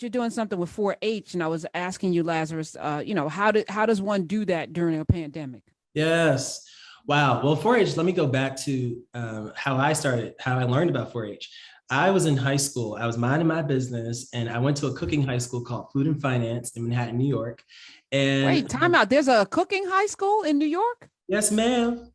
you're doing something with 4-H, and I was asking you, Lazarus, how does one do that during a pandemic? Yes. Wow. Well, 4-H, let me go back to how I started, how I learned about 4-H. I was in high school. I was minding my business, and I went to a cooking high school called Food and Finance in Manhattan, New York. Wait, And time out. There's a cooking high school in New York? yes, ma'am.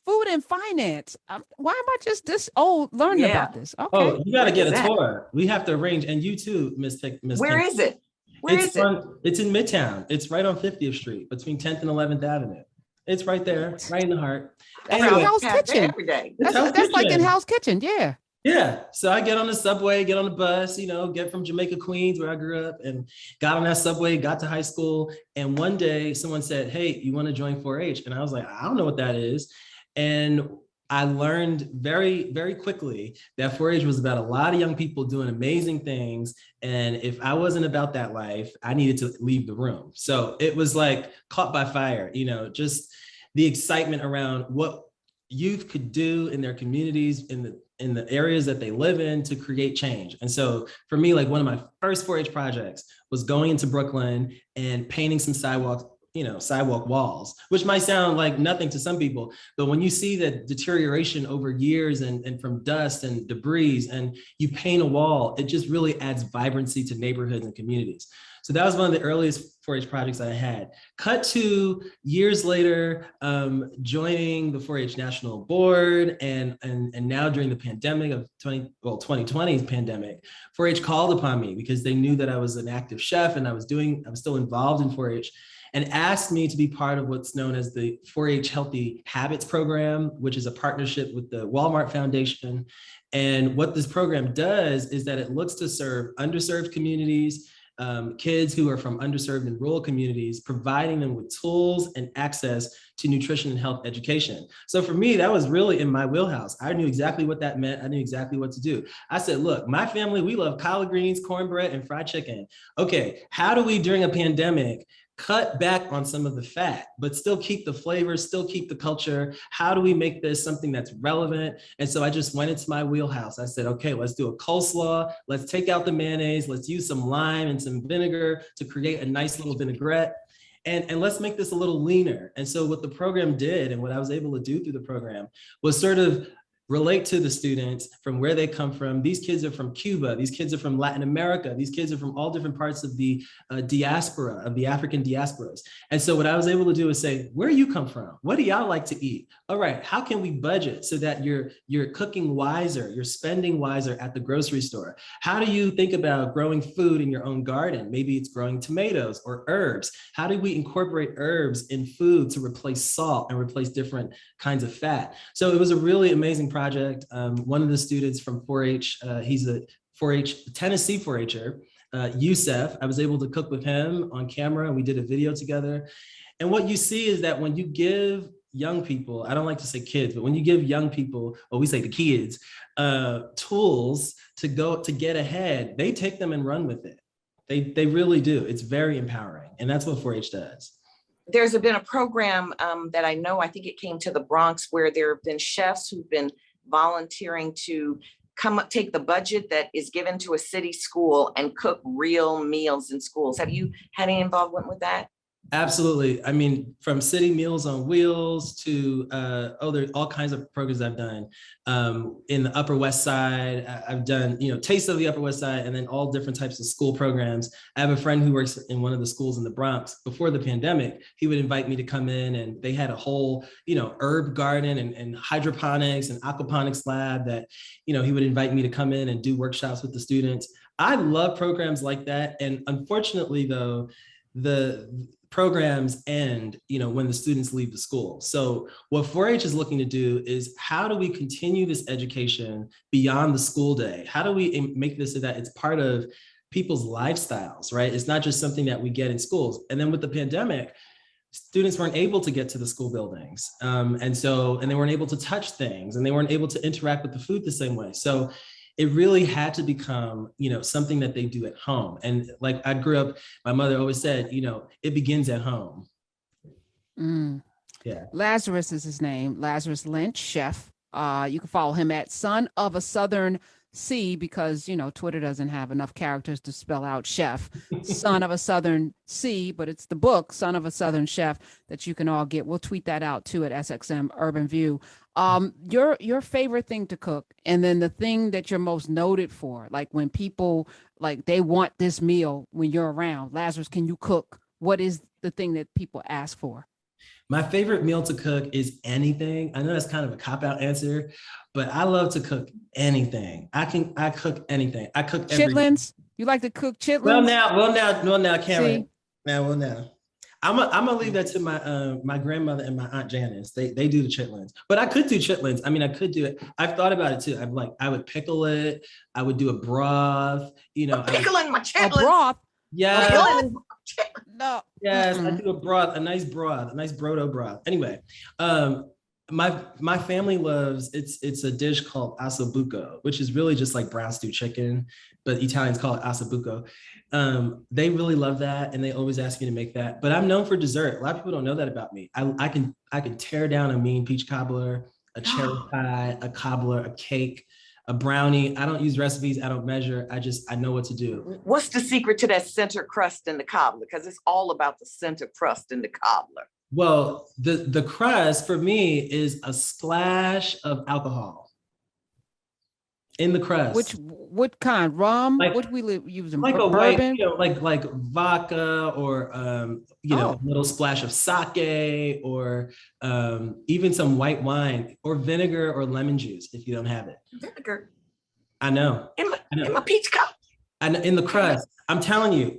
Food and finance. Why am I just this old learning Yeah. about this? Okay. Oh, you got to Where get is a that? tour. We have to arrange, and you too, Miss Where Pink. is it? Where It's is it? it's in Midtown. It's right on 50th Street between 10th and 11th Avenue. It's right there, What? right in the heart. That's like Girl, Anyway, I Hell's pass there Kitchen. every day. it's Hell's That's like in Kitchen. Hell's Kitchen. Yeah. Yeah. So I get on the subway, get on the bus, get from Jamaica, Queens, where I grew up, and got on that subway, got to high school. And one day someone said, "Hey, you want to join 4-H?" And I was like, "I don't know what that is." And I learned very, very quickly that 4-H was about a lot of young people doing amazing things. And if I wasn't about that life, I needed to leave the room. So it was like caught by fire, just the excitement around what youth could do in their communities, in the areas that they live in, to create change. And so for me, like, one of my first 4-H projects was going into Brooklyn and painting some sidewalks, sidewalk walls, which might sound like nothing to some people, but when you see the deterioration over years and from dust and debris, and you paint a wall, it just really adds vibrancy to neighborhoods and communities. So that was one of the earliest 4-H projects I had. Cut to years later, joining the 4-H National Board, and now during the pandemic of 2020's pandemic, 4-H called upon me because they knew that I was an active chef and I was still involved in 4-H, and asked me to be part of what's known as the 4-H Healthy Habits Program, which is a partnership with the Walmart Foundation. And what this program does is that it looks to serve underserved communities, kids who are from underserved and rural communities, providing them with tools and access to nutrition and health education. So for me, that was really in my wheelhouse. I knew exactly what that meant. I knew exactly what to do. I said, look, my family, we love collard greens, cornbread, and fried chicken. Okay, how do we, during a pandemic, cut back on some of the fat, but still keep the flavors, still keep the culture? How do we make this something that's relevant? And so I just went into my wheelhouse. I said, okay, let's do a coleslaw. Let's take out the mayonnaise. Let's use some lime and some vinegar to create a nice little vinaigrette. And let's make this a little leaner. And so what the program did, and what I was able to do through the program, was sort of relate to the students from where they come from. These kids are from Cuba. These kids are from Latin America. These kids are from all different parts of the diaspora, of the African diasporas. And so what I was able to do is say, where do you come from? What do y'all like to eat? All right, how can we budget so that you're cooking wiser, you're spending wiser at the grocery store? How do you think about growing food in your own garden? Maybe it's growing tomatoes or herbs. How do we incorporate herbs in food to replace salt and replace different kinds of fat? So it was a really amazing project. One of the students from 4-H, he's a 4-H, Tennessee 4-Her, Youssef. I was able to cook with him on camera, and we did a video together. And what you see is that when you give young people, I don't like to say kids, but when you give young people, or we say the kids, tools to get ahead, they take them and run with it. They really do. It's very empowering. And that's what 4-H does. There's been a program that I know, I think it came to the Bronx, where there have been chefs who've been volunteering to take the budget that is given to a city school and cook real meals in schools. Have you had any involvement with that? Absolutely. I mean, from City Meals on Wheels to there's all kinds of programs I've done in the Upper West Side. I've done, Taste of the Upper West Side, and then all different types of school programs. I have a friend who works in one of the schools in the Bronx. Before the pandemic, he would invite me to come in, and they had a whole, herb garden and hydroponics and aquaponics lab that, he would invite me to come in and do workshops with the students. I love programs like that. And unfortunately, though, the programs end, when the students leave the school. So what 4-H is looking to do is, how do we continue this education beyond the school day? How do we make this so that it's part of people's lifestyles, right? It's not just something that we get in schools. And then with the pandemic, students weren't able to get to the school buildings. And they weren't able to touch things, and they weren't able to interact with the food the same way. So it really had to become, something that they do at home. And like I grew up, my mother always said, it begins at home. Mm. Yeah. Lazarus is his name, Lazarus Lynch, chef. You can follow him at Son of a Southern C, because, Twitter doesn't have enough characters to spell out chef. Son of a Southern C, but it's the book, Son of a Southern Chef, that you can all get. We'll tweet that out too at SXM Urban View. Your favorite thing to cook, and then the thing that you're most noted for, like when people like they want this meal when you're around. Lazarus, can you cook? What is the thing that people ask for? My favorite meal to cook is anything. I know that's kind of a cop-out answer, but I love to cook anything. I cook anything. I cook chitlins. You like to cook chitlins? Well now, Karen. See? Now. I'm gonna leave that to my grandmother and my aunt Janice. They do the chitlins, but I could do chitlins. I mean, I could do it. I've thought about it too. I would pickle it. I would do a broth. Pickling my A chitlins. broth? Yeah. No. Yes, I do a nice brodo broth. Anyway, my family loves it's a dish called ossobuco, which is really just like brown stew chicken, but Italians call it ossobuco. They really love that, and they always ask me to make that. But I'm known for dessert. A lot of people don't know that about me. I can tear down a mean peach cobbler, a cherry pie, a cobbler, a cake, a brownie. I don't use recipes. I don't measure. I know what to do. What's the secret to that center crust in the cobbler? Because it's all about the center crust in the cobbler. Well, the crust for me is a splash of alcohol in the crust. What kind? Rum? Like- what we using? Like a Bourbon? white, like vodka, or a little splash of sake, or even some white wine, or vinegar, or lemon juice if you don't have it. Vinegar I know. in my peach cobbler. And in the crust, I'm telling you,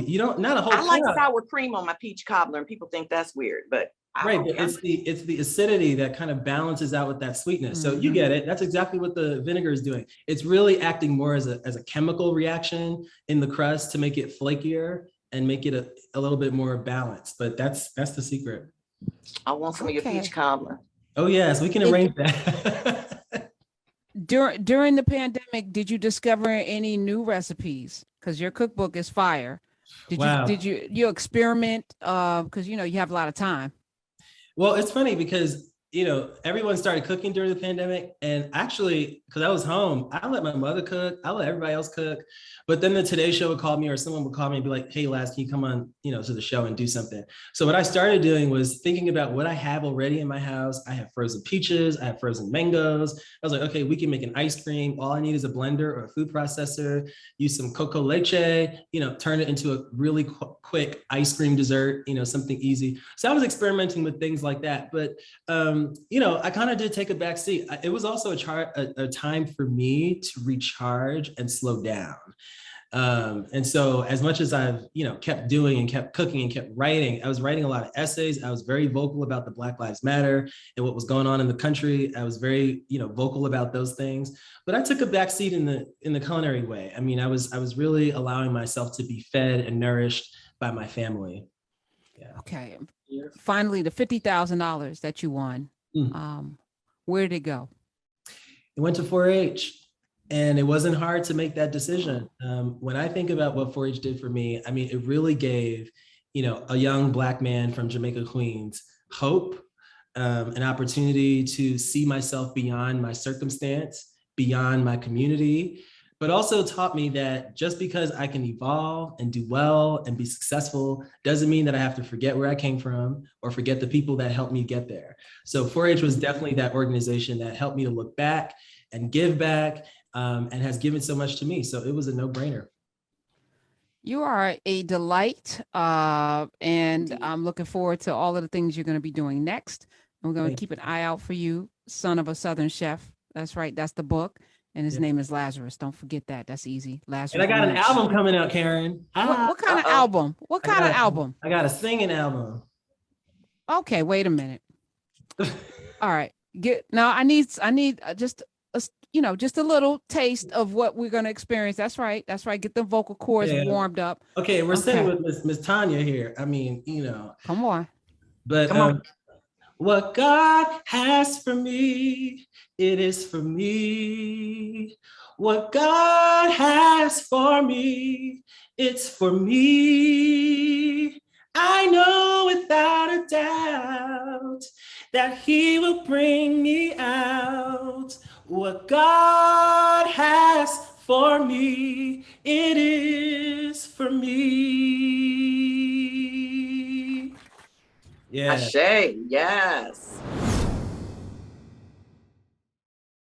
you don't, not a whole I like crust. sour cream on my peach cobbler, and people think that's weird, but Right, but it's the acidity that kind of balances out with that sweetness. So you get it. That's exactly what the vinegar is doing. It's really acting more as a chemical reaction in the crust to make it flakier and make it a little bit more balanced. But that's the secret. I want some of your peach cobbler. Oh yes, we can arrange that. During the pandemic, did you discover any new recipes? Because your cookbook is fire. Did you experiment? Because you have a lot of time. Well, it's funny because, everyone started cooking during the pandemic. And actually, because I was home, I let my mother cook. I let everybody else cook. But then the Today Show would call me, or someone would call me and be like, hey, Laz, can you come on, to the show and do something? So what I started doing was thinking about what I have already in my house. I have frozen peaches. I have frozen mangoes. I was like, okay, we can make an ice cream. All I need is a blender or a food processor, use some coco leche, turn it into a really quick ice cream dessert, something easy. So I was experimenting with things like that. But, I kind of did take a back seat. It was also a time for me to recharge and slow down. And so as much as I've, kept doing and kept cooking and kept writing, I was writing a lot of essays. I was very vocal about the Black Lives Matter and what was going on in the country. I was very, vocal about those things, but I took a back seat in the culinary way. I mean, I was really allowing myself to be fed and nourished by my family. Yeah. Okay. Finally, the $50,000 that you won, where did it go? It went to 4-H. And it wasn't hard to make that decision. When I think about what 4-H did for me, I mean, it really gave, a young Black man from Jamaica, Queens, hope, an opportunity to see myself beyond my circumstance, beyond my community, but also taught me that just because I can evolve and do well and be successful doesn't mean that I have to forget where I came from or forget the people that helped me get there. So 4-H was definitely that organization that helped me to look back and give back, and has given so much to me. So it was a no-brainer. You are a delight, and I'm looking forward to all of the things you're going to be doing next. And we're going to keep an eye out for you, Son of a Southern Chef. That's right. That's the book. And his name is Lazarus. Don't forget that. That's easy. Lazarus. And I got an album coming out, Karen. What kind of album? What kind of album? I got a singing album. Okay, wait a minute. All right. I need just a little taste of what we're going to experience. That's right. Get the vocal cords warmed up. Okay, we're sitting with Miss Tanya here. I mean, Come on. But come on. What God has for me, it is for me. What God has for me, it's for me. I know without a doubt that He will bring me out. What God has for me, it is for me. Yeah. Ashe, yes.